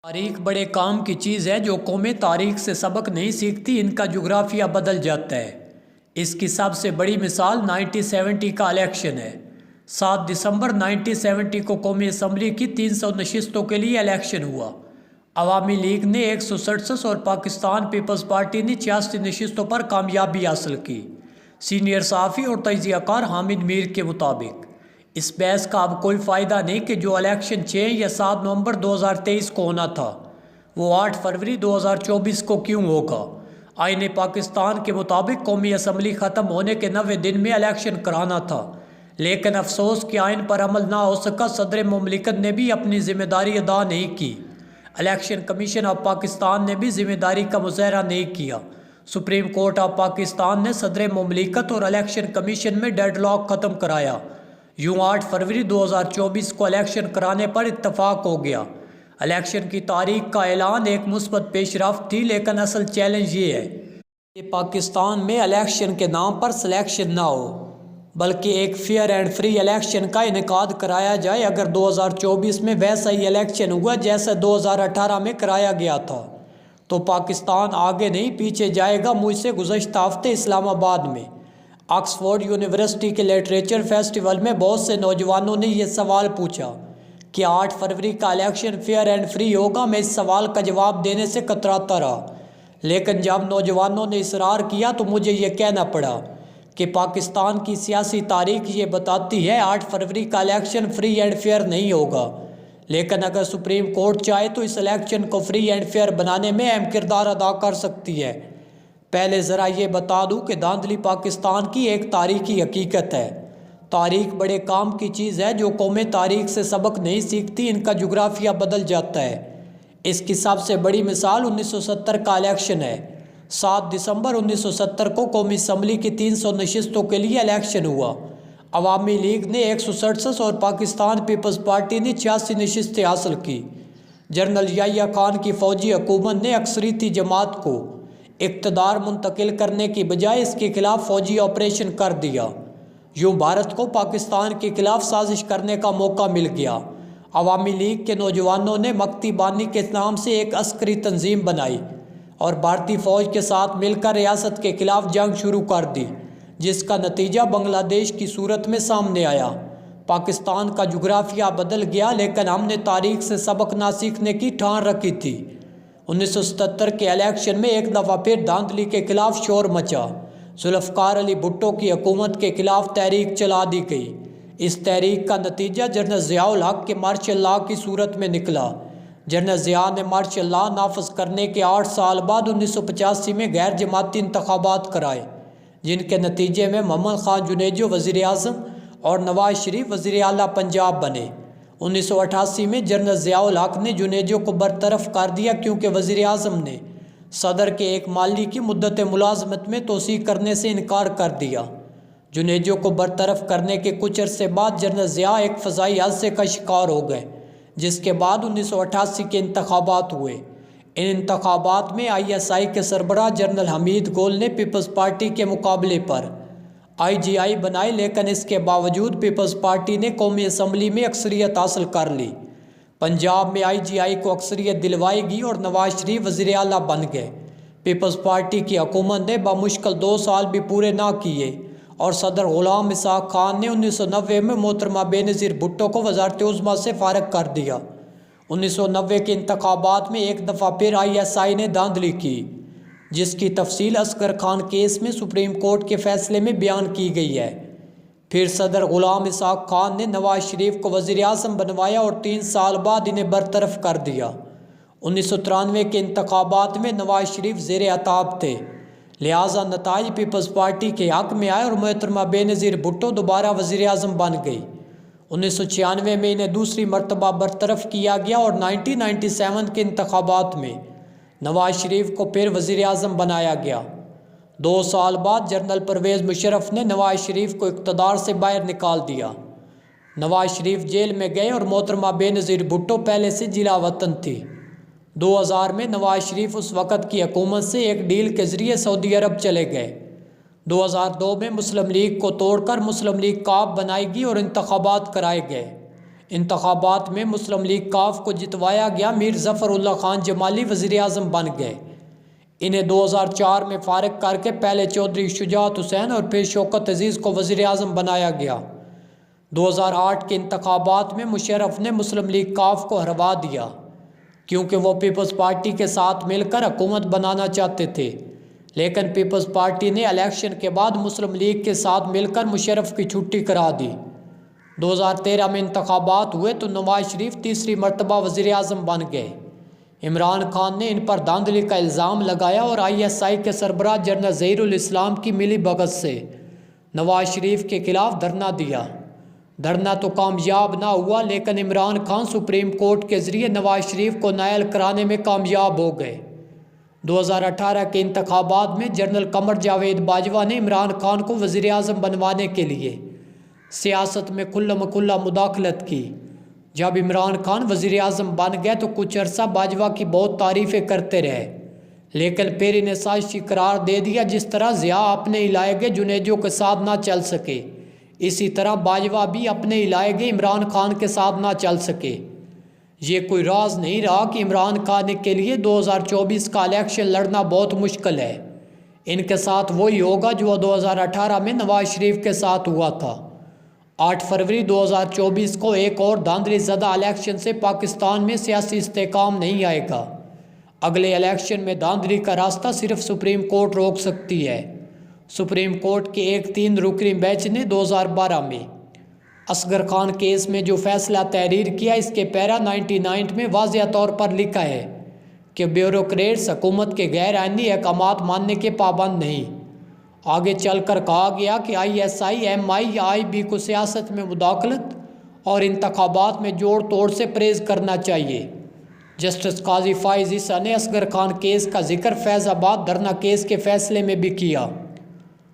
تاریخ بڑے کام کی چیز ہے۔ جو قومیں تاریخ سے سبق نہیں سیکھتی ان کا جغرافیہ بدل جاتا ہے۔ اس کی سب سے بڑی مثال 1970 کا الیکشن ہے۔ 7 دسمبر 1970 کو قومی اسمبلی کی 300 نشستوں کے لیے الیکشن ہوا۔ عوامی لیگ نے 167 اور پاکستان پیپلز پارٹی نے 86 نشستوں پر کامیابی حاصل کی۔ سینئر صحافی اور تجزیہ کار حامد میر کے مطابق اس بحث کا اب کوئی فائدہ نہیں کہ جو الیکشن 6 یا 7 نومبر 2023 کو ہونا تھا وہ 8 فروری 2024 کو کیوں ہوگا۔ آئین پاکستان کے مطابق قومی اسمبلی ختم ہونے کے 90 دن میں الیکشن کرانا تھا، لیکن افسوس کہ آئین پر عمل نہ ہو سکا۔ صدر مملکت نے بھی اپنی ذمہ داری ادا نہیں کی۔ الیکشن کمیشن آف پاکستان نے بھی ذمہ داری کا مظاہرہ نہیں کیا۔ سپریم کورٹ آف پاکستان نے صدر مملکت اور الیکشن کمیشن میں ڈیڈ لاک ختم کرایا۔ یوں 8 فروری 2024 کو الیکشن کرانے پر اتفاق ہو گیا۔ الیکشن کی تاریخ کا اعلان ایک مثبت پیش رفت تھی، لیکن اصل چیلنج یہ ہے کہ پاکستان میں الیکشن کے نام پر سلیکشن نہ ہو، بلکہ ایک فیئر اینڈ فری الیکشن کا انعقاد کرایا جائے۔ اگر 2024 میں ویسا ہی الیکشن ہوا جیسا 2018 میں کرایا گیا تھا تو پاکستان آگے نہیں پیچھے جائے گا۔ مجھ سے گزشتہ ہفتے اسلام آباد میں آکسفورڈ یونیورسٹی کے لٹریچر فیسٹیول میں بہت سے نوجوانوں نے یہ سوال پوچھا کہ 8 فروری کا الیکشن فیئر اینڈ فری ہوگا۔ میں اس سوال کا جواب دینے سے کتراتا رہا، لیکن جب نوجوانوں نے اصرار کیا تو مجھے یہ کہنا پڑا کہ پاکستان کی سیاسی تاریخ یہ بتاتی ہے 8 فروری کا الیکشن فری اینڈ فیئر نہیں ہوگا، لیکن اگر سپریم کورٹ چاہے تو اس الیکشن کو فری اینڈ فیئر بنانے میں اہم کردار ادا کر سکتی ہے۔ پہلے ذرا یہ بتا دوں کہ دھاندلی پاکستان کی ایک تاریخی حقیقت ہے۔ تاریخ بڑے کام کی چیز ہے۔ جو قومیں تاریخ سے سبق نہیں سیکھتی ان کا جغرافیہ بدل جاتا ہے۔ اس کی سب سے بڑی مثال 1970 کا الیکشن ہے۔ 7 دسمبر 1970 کو قومی اسمبلی کی 300 نشستوں کے لیے الیکشن ہوا۔ عوامی لیگ نے 167 اور پاکستان پیپلز پارٹی نے 86 نشستیں حاصل کی۔ جنرل یحییٰ خان کی فوجی حکومت نے اکثریتی جماعت کو اقتدار منتقل کرنے کی بجائے اس کے خلاف فوجی آپریشن کر دیا۔ یوں بھارت کو پاکستان کے خلاف سازش کرنے کا موقع مل گیا۔ عوامی لیگ کے نوجوانوں نے مکتی بانی کے نام سے ایک عسکری تنظیم بنائی اور بھارتی فوج کے ساتھ مل کر ریاست کے خلاف جنگ شروع کر دی، جس کا نتیجہ بنگلہ دیش کی صورت میں سامنے آیا۔ پاکستان کا جغرافیہ بدل گیا، لیکن ہم نے تاریخ سے سبق نہ سیکھنے کی ٹھان رکھی تھی۔ 1977 کے الیکشن میں ایک دفعہ پھر دھاندلی کے خلاف شور مچا۔ ذوالفقار علی بھٹو کی حکومت کے خلاف تحریک چلا دی گئی۔ اس تحریک کا نتیجہ جنرل ضیاء الحق کے مارشل لاء کی صورت میں نکلا۔ جنرل ضیاء نے مارشل لاء نافذ کرنے کے 8 سال بعد 1985 میں غیر جماعتی انتخابات کرائے، جن کے نتیجے میں محمد خان جنیجو وزیر اعظم اور نواز شریف وزیر اعلیٰ پنجاب بنے۔ 1988 میں جنرل ضیاء الحق نے جنیجو کو برطرف کر دیا کیونکہ وزیر اعظم نے صدر کے ایک مالی کی مدت ملازمت میں توسیع کرنے سے انکار کر دیا۔ جنیجو کو برطرف کرنے کے کچھ عرصے بعد جنرل ضیاء ایک فضائی حادثے کا شکار ہو گئے، جس کے بعد 1988 کے انتخابات ہوئے۔ ان انتخابات میں ISI کے سربراہ جنرل حمید گول نے پیپلز پارٹی کے مقابلے پر IGI بنائی، لیکن اس کے باوجود پیپلز پارٹی نے قومی اسمبلی میں اکثریت حاصل کر لی۔ پنجاب میں IGI کو اکثریت دلوائی گئی اور نواز شریف وزیر اعلیٰ بن گئے۔ پیپلز پارٹی کی حکومت نے بمشکل 2 سال بھی پورے نہ کیے اور صدر غلام اسحاق خان نے 1990 میں محترمہ بینظیر بھٹو کو وزارت عظمیٰ سے فارغ کر دیا۔ 1990 کے انتخابات میں ایک دفعہ پھر ISI نے دھاندلی کی، جس کی تفصیل اصغر خان کیس میں سپریم کورٹ کے فیصلے میں بیان کی گئی ہے۔ پھر صدر غلام اسحاق خان نے نواز شریف کو وزیر اعظم بنوایا اور 3 سال بعد انہیں برطرف کر دیا۔ 1993 کے انتخابات میں نواز شریف زیر عتاب تھے، لہٰذا نتائج پیپلز پارٹی کے حق میں آئے اور محترمہ بینظیر بھٹو دوبارہ وزیر اعظم بن گئی۔ 1996 میں انہیں دوسری مرتبہ برطرف کیا گیا اور 1997 کے انتخابات میں نواز شریف کو پھر وزیر اعظم بنایا گیا۔ 2 سال بعد جنرل پرویز مشرف نے نواز شریف کو اقتدار سے باہر نکال دیا۔ نواز شریف جیل میں گئے اور محترمہ بینظیر بھٹو پہلے سے جلا وطن تھی۔ 2000 میں نواز شریف اس وقت کی حکومت سے ایک ڈیل کے ذریعے سعودی عرب چلے گئے۔ 2002 میں مسلم لیگ کو توڑ کر مسلم لیگ کاپ بنائی گئی اور انتخابات کرائے گئے۔ انتخابات میں مسلم لیگ کاف کو جتوایا گیا میر ظفر اللہ خان جمالی وزیر اعظم بن گئے۔ انہیں 2004 میں فارغ کر کے پہلے چودھری شجاعت حسین اور پھر شوکت عزیز کو وزیر اعظم بنایا گیا۔ 2008 کے انتخابات میں مشرف نے مسلم لیگ کاف کو ہروا دیا کیونکہ وہ پیپلز پارٹی کے ساتھ مل کر حکومت بنانا چاہتے تھے، لیکن پیپلز پارٹی نے الیکشن کے بعد مسلم لیگ کے ساتھ مل کر مشرف کی چھٹی کرا دی۔ 2013 میں انتخابات ہوئے تو نواز شریف تیسری مرتبہ وزیر اعظم بن گئے۔ عمران خان نے ان پر دھاندلی کا الزام لگایا اور ISI کے سربراہ جنرل ظہیر الاسلام کی ملی بھگت سے نواز شریف کے خلاف دھرنا دیا۔ دھرنا تو کامیاب نہ ہوا، لیکن عمران خان سپریم کورٹ کے ذریعے نواز شریف کو نائل کرانے میں کامیاب ہو گئے۔ 2018 کے انتخابات میں جنرل قمر جاوید باجوہ نے عمران خان کو وزیر اعظم بنوانے کے لیے سیاست میں کھلا مداخلت کی۔ جب عمران خان وزیر اعظم بن گئے تو کچھ عرصہ باجوہ کی بہت تعریفیں کرتے رہے، لیکن پھر انہیں سازشی قرار دے دیا۔ جس طرح ضیاء اپنے علاقے جنیجو کے ساتھ نہ چل سکے، اسی طرح باجوہ بھی اپنے علاقے عمران خان کے ساتھ نہ چل سکے۔ یہ کوئی راز نہیں رہا کہ عمران خان کے لیے 2024 کا الیکشن لڑنا بہت مشکل ہے۔ ان کے ساتھ وہی ہوگا جو 2018 میں نواز شریف کے ساتھ ہوا تھا۔ 8 فروری 2024 کو ایک اور دھاندلی زدہ الیکشن سے پاکستان میں سیاسی استحکام نہیں آئے گا۔ اگلے الیکشن میں دھاندلی کا راستہ صرف سپریم کورٹ روک سکتی ہے۔ سپریم کورٹ کے ایک 3 رکنی بینچ نے 2012 میں اصغر خان کیس میں جو فیصلہ تحریر کیا، اس کے پیرا 99 میں واضح طور پر لکھا ہے کہ بیوروکریٹس حکومت کے غیر آئینی احکامات ماننے کے پابند نہیں۔ آگے چل کر کہا گیا کہ ISI، MI یا IB کو سیاست میں مداخلت اور انتخابات میں جوڑ توڑ سے پرہیز کرنا چاہیے۔ جسٹس قاضی فائز عیسیٰ نے اصغر خان کیس کا ذکر فیض آباد دھرنا کیس کے فیصلے میں بھی کیا۔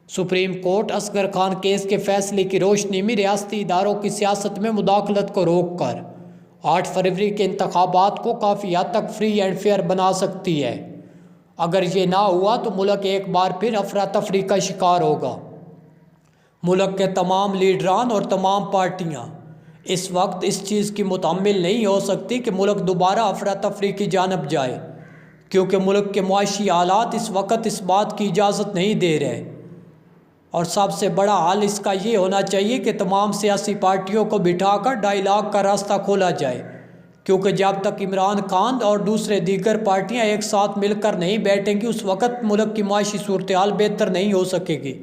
Supreme court Asghar Khan case کے فیصلے کی روشنی میں ریاستی اداروں کی سیاست میں مداخلت کو روک کر 8 فروری کے انتخابات کو کافی حد تک فری اینڈ فیئر بنا سکتی ہے۔ اگر یہ نہ ہوا تو ملک ایک بار پھر افراتفری کا شکار ہوگا۔ ملک کے تمام لیڈران اور تمام پارٹیاں اس وقت اس چیز کی متحمل نہیں ہو سکتی کہ ملک دوبارہ افراتفری کی جانب جائے، کیونکہ ملک کے معاشی حالات اس وقت اس بات کی اجازت نہیں دے رہے۔ اور سب سے بڑا حل اس کا یہ ہونا چاہیے کہ تمام سیاسی پارٹیوں کو بٹھا کر ڈائیلاگ کا راستہ کھولا جائے، کیونکہ جب تک عمران خان اور دوسرے دیگر پارٹیاں ایک ساتھ مل کر نہیں بیٹھیں گی، اس وقت ملک کی معاشی صورتحال بہتر نہیں ہو سکے گی۔